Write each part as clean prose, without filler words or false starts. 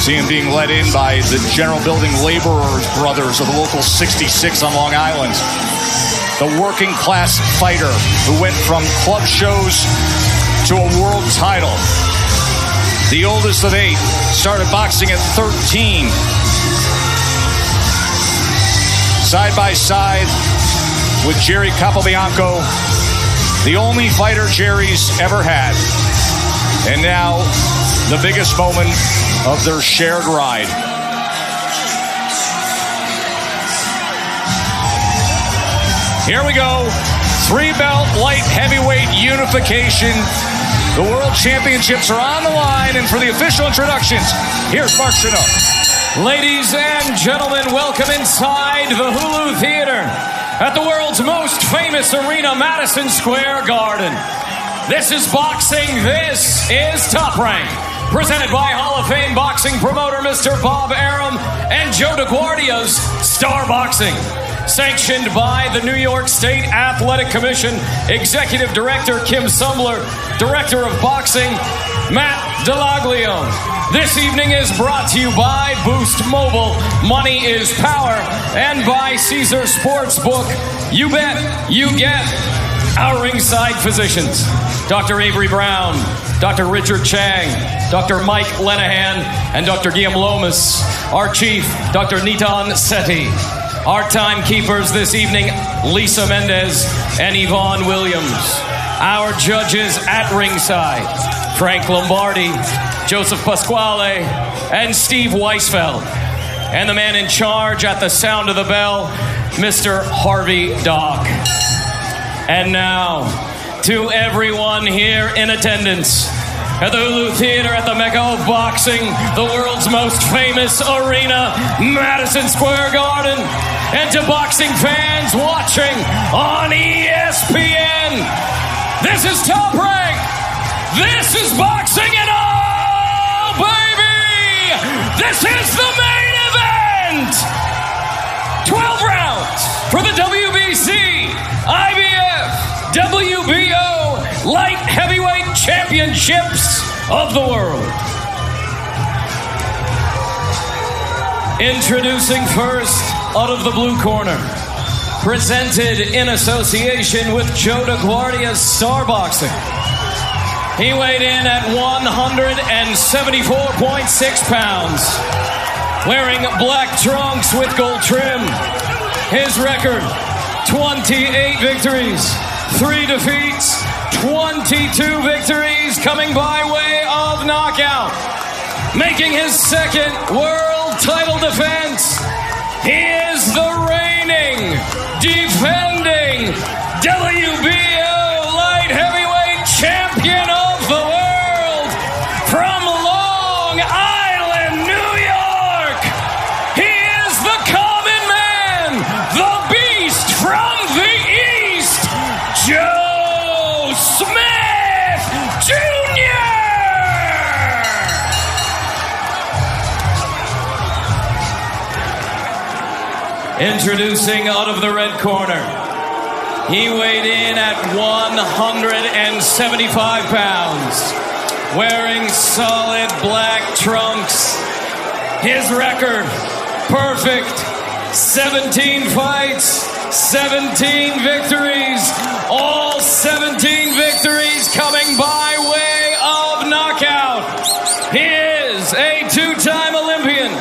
See him being led in by the General Building Laborers brothers of the local 66 on Long Island. The working class fighter who went from club shows to a world title. The oldest of 8, started boxing at 13. Side by side with Jerry Capobianco, the only fighter Jerry's ever had. And now, the biggest moment of their shared ride. Here we go. 3-belt light heavyweight unification. The World Championships are on the line, and for the official introductions, here's Mark Chinook. Ladies and gentlemen, welcome inside the Hulu Theater at the world's most famous arena, Madison Square Garden. This is boxing. This is Top Rank, presented by Hall of Fame boxing promoter Mr. Bob Arum and Joe DeGuardia's Star Boxing. Sanctioned by the New York State Athletic Commission, Executive Director Kim Sumbler, Director of Boxing Matt Delaglio. This evening is brought to you by Boost Mobile, Money is Power, and by Caesar Sportsbook. You bet, you get. Our ringside physicians, Dr. Avery Brown, Dr. Richard Chang, Dr. Mike Lenahan, and Dr. Guillaume Lomas. Our chief, Dr. Nitan Sethi. Our timekeepers this evening, Lisa Mendez and Yvonne Williams. Our judges at ringside, Frank Lombardi, Joseph Pasquale, and Steve Weisfeld. And the man in charge at the sound of the bell, Mr. Harvey Dock. And now, to everyone here in attendance at the Hulu Theater at the Mecca of Boxing, the world's most famous arena, Madison Square Garden, and to boxing fans watching on ESPN, this is Top Rank. This is boxing and oh, baby! This is the main event! 12 rounds for the WBC, IBF, WBO Light Heavyweight Championships of the world. Introducing first, out of the blue corner, presented in association with Joe DeGuardia's Star Boxing. He weighed in at 174.6 pounds, wearing black trunks with gold trim. His record, 28 victories, 3 defeats, 22 victories coming by way of knockout. Making his second world title defense, he is the reigning, defending WBO light heavyweight champion of the world from Long Island, New York. He is the common man, the beast from the East, Joe Smith Jr. Introducing out of the red corner, he weighed in at 175 pounds, wearing solid black trunks. His record, perfect, 17 fights, 17 victories, all 17 victories coming by way of knockout. He is a 2-time Olympian,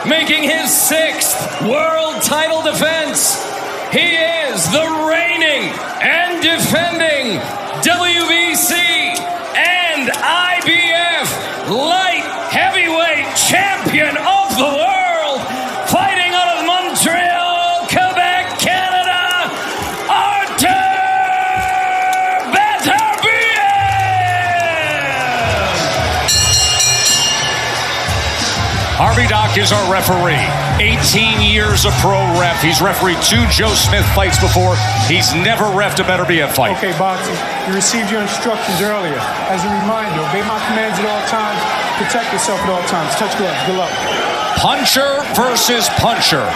making his 6th world title defense. He is the reigning and defending WBC and IBF light heavyweight champion of the world, fighting out of Montreal, Quebec, Canada, Arthur Beterbiev. Harvey Dock is our referee. 18 years of pro ref. He's refereed 2 Joe Smith fights before. He's never reffed a Beterbiev fight. Okay, boxing, you received your instructions earlier. As a reminder, obey my commands at all times. Protect yourself at all times. Touch gloves. Good luck. Puncher versus puncher.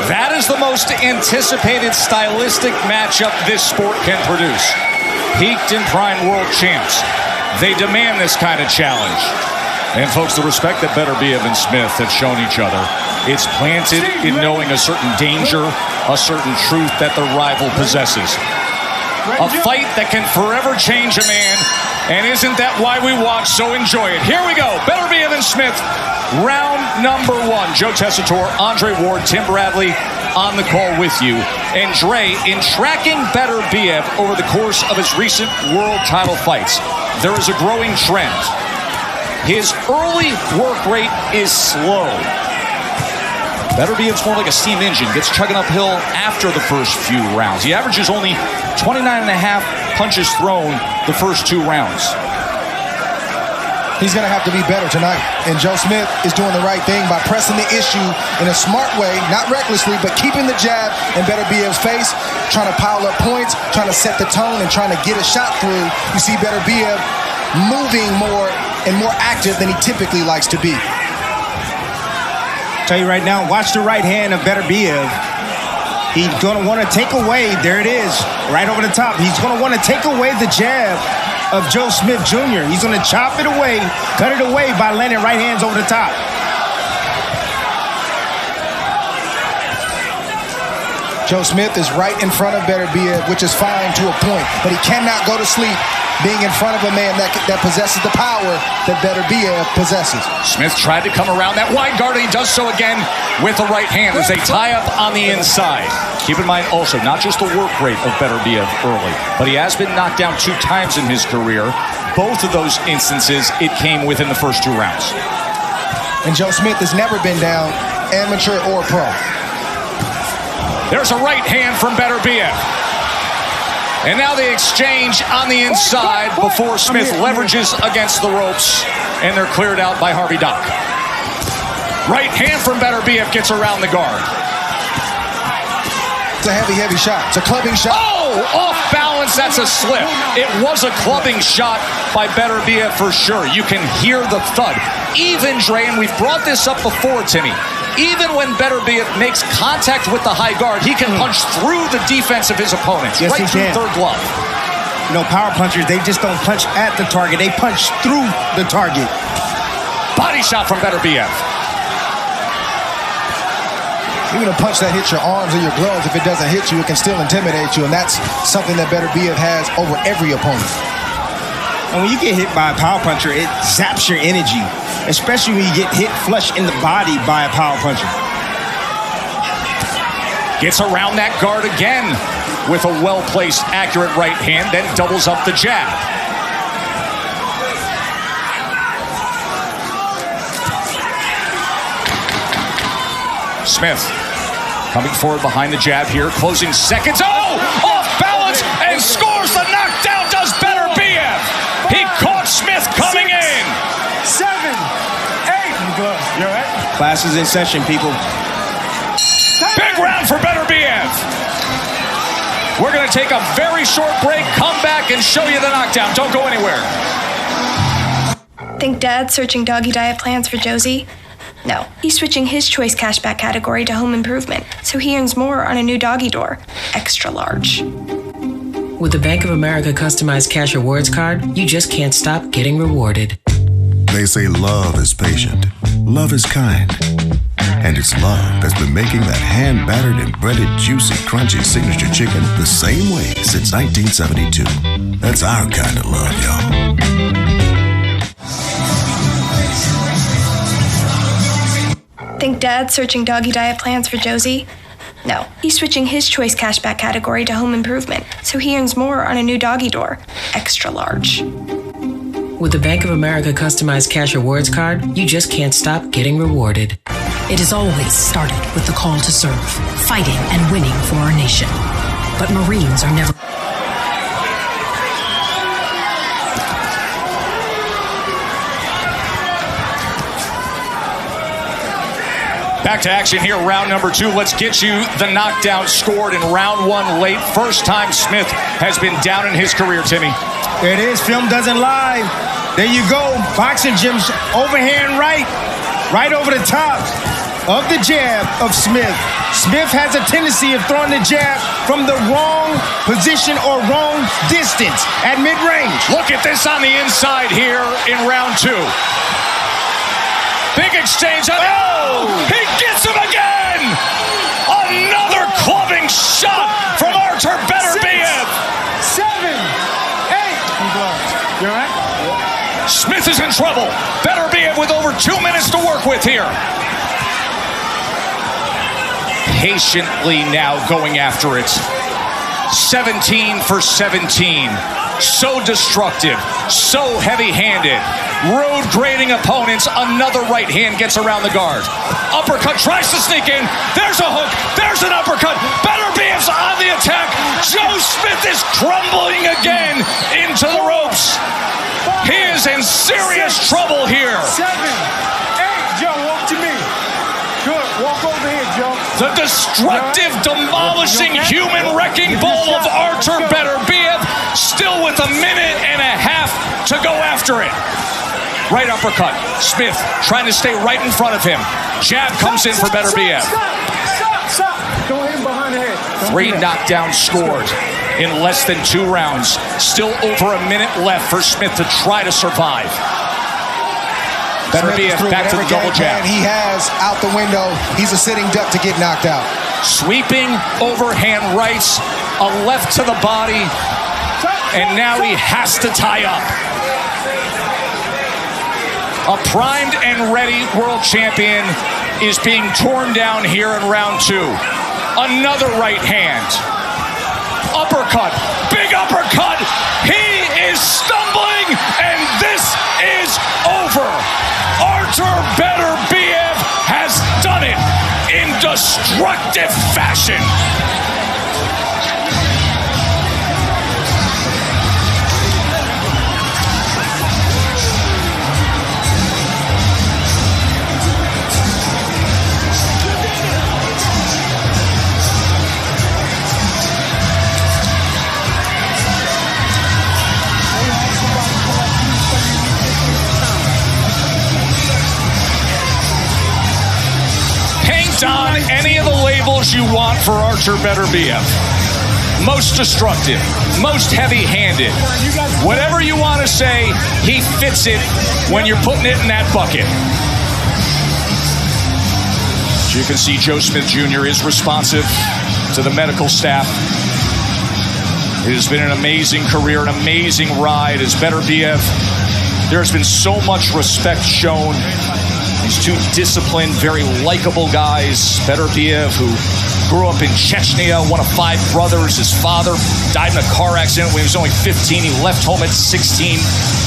That is the most anticipated stylistic matchup this sport can produce. Peaked and prime world champs. They demand this kind of challenge. And folks, the respect that Beterbiev and Smith have shown each other, it's planted in knowing a certain danger, a certain truth that the rival possesses. A fight that can forever change a man, and isn't that why we watch? So enjoy it. Here we go, Beterbiev and Smith, round number one. Joe Tessitore, Andre Ward, Tim Bradley on the call with you. And Dre, in tracking Beterbiev over the course of his recent world title fights, there is a growing trend. His early work rate is slow. Beterbiev's more like a steam engine, gets chugging uphill after the first few rounds. He averages only 29.5 punches thrown the first 2 rounds. He's going to have to be better tonight. And Joe Smith is doing the right thing by pressing the issue in a smart way, not recklessly, but keeping the jab in Beterbiev's face, trying to pile up points, trying to set the tone, and trying to get a shot through. You see Beterbiev moving more and more active than he typically likes to be. Tell you right now, watch the right hand of Beterbiev. He's going to want to take away, there it is, right over the top. He's going to want to take away the jab of Joe Smith Jr. He's going to chop it away, cut it away by landing right hands over the top. Joe Smith is right in front of Beterbiev, which is fine to a point, but he cannot go to sleep being in front of a man that possesses the power that Beterbiev possesses. Smith tried to come around that wide guard, and he does so again with the right hand as they tie up on the inside. Keep in mind also, not just the work rate of Beterbiev early, but he has been knocked down 2 times in his career. Both of those instances, it came within the first 2 rounds. And Joe Smith has never been down, amateur or pro. There's a right hand from Beterbiev. And now they exchange on the inside before Smith leverages against the ropes, and they're cleared out by Harvey Dock. Right hand from Beterbiev gets around the guard. It's a heavy shot. It's a clubbing shot. Oh, off balance. That's a slip. It was a clubbing shot by Beterbiev for sure. You can hear the thud. Even, Dre, and we've brought this up before, Timmy, even when Beterbiev makes contact with the high guard, he can punch through the defense of his opponents, yes, right through third glove. You know, power punchers, they just don't punch at the target. They punch through the target. Body shot from Beterbiev. Even a punch that hits your arms or your gloves, if it doesn't hit you, it can still intimidate you, and that's something that Beterbiev has over every opponent. And when you get hit by a power puncher, it zaps your energy, especially when you get hit flush in the body by a power puncher. Gets around that guard again with a well-placed, accurate right hand, then doubles up the jab. Smith coming forward behind the jab here, closing seconds. Oh! Off balance and scores the knockdown, does Beterbiev. He caught Smith coming in. 7, 8. You all right? Class is in session, people. Big round for Beterbiev. We're going to take a very short break, come back and show you the knockdown. Don't go anywhere. Think Dad's searching doggy diet plans for Josie? No, he's switching his choice cashback category to home improvement, so he earns more on a new doggy door, extra large. With the Bank of America customized cash rewards card, you just can't stop getting rewarded. They say love is patient, love is kind, and it's love that's been making that hand-battered and breaded, juicy, crunchy signature chicken the same way since 1972. That's our kind of love, y'all. Think Dad's searching doggy diet plans for Josie? No, he's switching his choice cashback category to home improvement, so he earns more on a new doggy door, extra large. With the Bank of America customized cash rewards card, you just can't stop getting rewarded. It has always started with the call to serve, fighting and winning for our nation. But Marines are never... Back to action here, round number 2. Let's get you the knockdown scored in round 1 late. First time Smith has been down in his career, Timmy. There it is. Film doesn't lie. There you go. Boxing gym's overhand right over the top of the jab of Smith. Smith has a tendency of throwing the jab from the wrong position or wrong distance at mid-range. Look at this on the inside here in round 2. Big exchange. Oh! He gets him again! Another clubbing shot from Artur Beterbiev. 7, 8. You all right? Smith is in trouble. Beterbiev with over 2 minutes to work with here. Patiently now going after it. 17 for 17. So destructive, so heavy-handed. Road grading opponents. Another right hand gets around the guard. Uppercut tries to sneak in. There's a hook. There's an uppercut. Beterbiev's on the attack. Joe Smith is crumbling again into the ropes. He is in serious trouble here. 7, 8. Joe, walk to me. Good. Walk over here, Joe. The destructive, demolishing, human wrecking ball of Artur Beterbiev, still with a minute and a half to go after it. Right uppercut. Smith trying to stay right in front of him. Jab comes in for Beterbiev. Stop. Don't hit him behind the head. 3 knockdowns scored in less than 2 rounds. Still over a minute left for Smith to try to survive. Beterbiev back to the double jab. He has out the window. He's a sitting duck to get knocked out. Sweeping overhand rights, a left to the body, and now he has to tie up. A primed and ready world champion is being torn down here in round 2. Another right hand. Uppercut. Big uppercut. He is stumbling, and this is over. Artur Beterbiev has done it in destructive fashion. On any of the labels you want for Artur Beterbiev. Most destructive, most heavy-handed. Whatever you want to say, he fits it when you're putting it in that bucket. As you can see, Joe Smith Jr. is responsive to the medical staff. It has been an amazing career, an amazing ride as Beterbiev. There has been so much respect shown. These 2 disciplined, very likable guys. Beterbiev, who grew up in Chechnya, one of 5 brothers. His father died in a car accident when he was only 15. He left home at 16,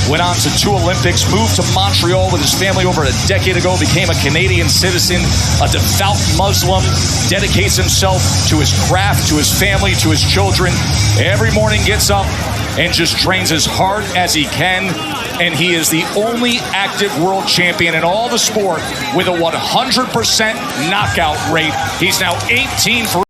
went on to 2 Olympics, moved to Montreal with his family over a decade ago, became a Canadian citizen, a devout Muslim, dedicates himself to his craft, to his family, to his children. Every morning gets up and just trains as hard as he can. And he is the only active world champion in all the sport with a 100% knockout rate. He's now 18 for